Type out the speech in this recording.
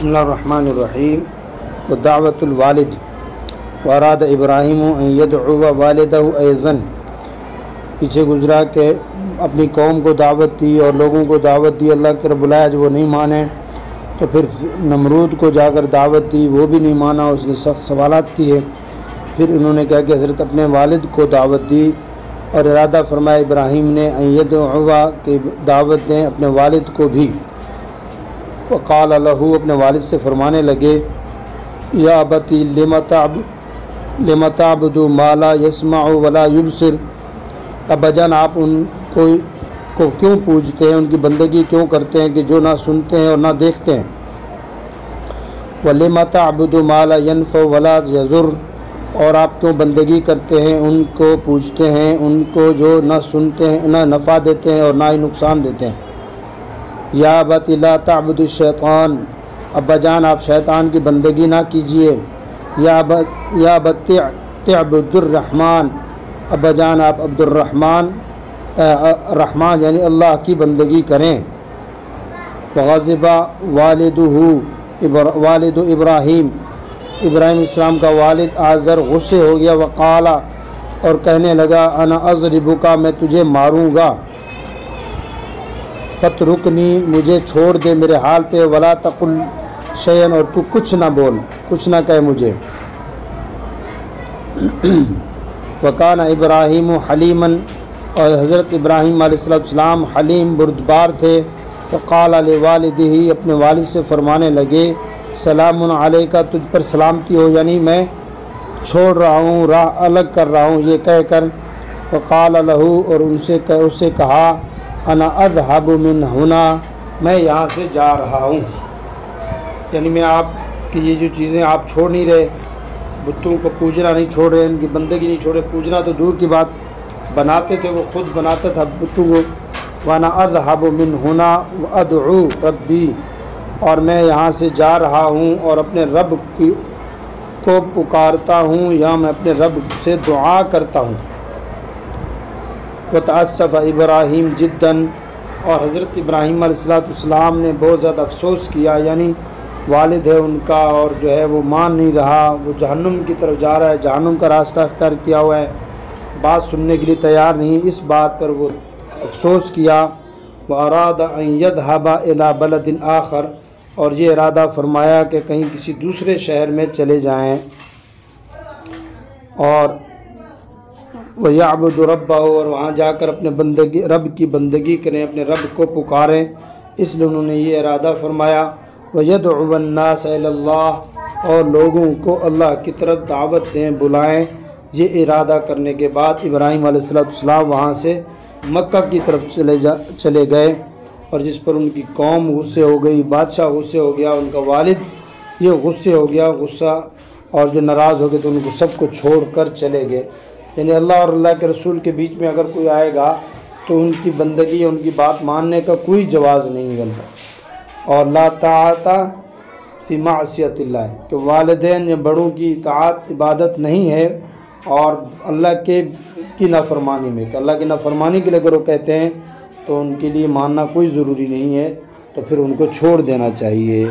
بسم اللہ الرحمن الرحیم دعوت الوالد واراد ابراہیم ان یدعو والدہ ایضا۔ پیچھے گزرا کہ اپنی قوم کو دعوت دی اور لوگوں کو دعوت دی، اللہ کی طرف بلایا جو وہ نہیں مانے، تو پھر نمرود کو جا کر دعوت دی، وہ بھی نہیں مانا، اس نے سخت سوالات کیے۔ پھر انہوں نے کہا کہ حضرت اپنے والد کو دعوت دی اور ارادہ فرمایا ابراہیم نے ان یدعو کہ دعوت دیں اپنے والد کو بھی۔ فقال لہو اپنے والد سے فرمانے لگے یا ابتی لم تعبد ما لا يسمع ولا يبصر، ابا جان آپ ان کو کیوں پوجتے ہیں، ان کی بندگی کیوں کرتے ہیں کہ جو نہ سنتے ہیں اور نہ دیکھتے ہیں۔ وَلِمَ تَعْبُدُ مَا لَا يَنْفَعُ وَلَا يَضُرُّ، اور آپ کیوں بندگی کرتے ہیں، ان کو پوجتے ہیں ان کو جو نہ سنتے ہیں، نہ نفع دیتے ہیں اور نہ ہی نقصان دیتے ہیں۔ یا ابت لا تعبد الشیطان، ابا جان آپ شیطان کی بندگی نہ کیجیے۔ یا ابت تعبد الرحمن، ابا جان آپ عبد الرحمن رحمان یعنی اللہ کی بندگی کریں۔ وغضب والد ابراہیم، ابراہیم السلام کا والد آزر غصے ہو گیا، وقال اور کہنے لگا انا اضربک، میں تجھے ماروں گا، فترکنی مجھے چھوڑ دے میرے حال پہ، ولا تقل شیئا اور تو کچھ نہ بول، کچھ نہ کہے مجھے۔ وکان ابراہیم حلیما، اور حضرت ابراہیم علیہ السلام حلیم بردبار تھے۔ فقال لوالدہ، اپنے والد سے فرمانے لگے سلام علیکہ، تجھ پر سلامتی ہو، یعنی میں چھوڑ رہا ہوں، راہ الگ کر رہا ہوں، یہ کہہ کر۔ فقال لہو، اور اس سے کہا انا اذهب من ہنا، میں یہاں سے جا رہا ہوں، یعنی میں آپ کی یہ جو چیزیں آپ چھوڑ نہیں رہے، بتوں کو پوجنا نہیں چھوڑ رہے، ان کی بندگی نہیں چھوڑ رہے، پوجنا تو دور کی بات، بناتے تھے وہ خود بناتا تھا بتوں کو۔ وانا اذهب من ہنا وادعو ربی، اور میں یہاں سے جا رہا ہوں اور اپنے رب کو پکارتا ہوں، یا میں اپنے رب سے دعا کرتا ہوں۔ وتأسف ابراہیم جداً، اور حضرت ابراہیم علیہ السلام نے بہت زیادہ افسوس کیا، یعنی والد ہے ان کا اور جو ہے وہ مان نہیں رہا، وہ جہنم کی طرف جا رہا ہے، جہنم کا راستہ اختیار کیا ہوا ہے، بات سننے کے لیے تیار نہیں، اس بات پر وہ افسوس کیا۔ واراد ان یذهب الی بلد آخر، اور یہ ارادہ فرمایا کہ کہیں کسی دوسرے شہر میں چلے جائیں، اور وَيَعْبُدُ رَبَّهُ، اور وہاں جا کر اپنے رب کی بندگی کریں، اپنے رب کو پکاریں، اس لیے انہوں نے یہ ارادہ فرمایا۔ وَيَدْعُوَ النَّاسَ إِلَى اللَّهِ، اور لوگوں کو اللہ کی طرف دعوت دیں، بلائیں۔ یہ ارادہ کرنے کے بعد ابراہیم علیہ السلام وہاں سے مکہ کی طرف چلے گئے، اور جس پر ان کی قوم غصے ہو گئی، بادشاہ غصے ہو گیا، ان کا والد یہ غصے ہو گیا، غصہ اور جو ناراض ہو گئے تو ان کو سب کو چھوڑ کر چلے گئے۔ یعنی اللہ اور اللہ کے رسول کے بیچ میں اگر کوئی آئے گا تو ان کی بندگی، ان کی بات ماننے کا کوئی جواز نہیں بنتا۔ اور لا طاعت فی معصیت اللہ، کہ والدین یا بڑوں کی اطاعت عبادت نہیں ہے، اور اللہ کی نافرمانی میں، کہ اللہ کی نافرمانی کے لیے اگر وہ کہتے ہیں تو ان کے لیے ماننا کوئی ضروری نہیں ہے، تو پھر ان کو چھوڑ دینا چاہیے۔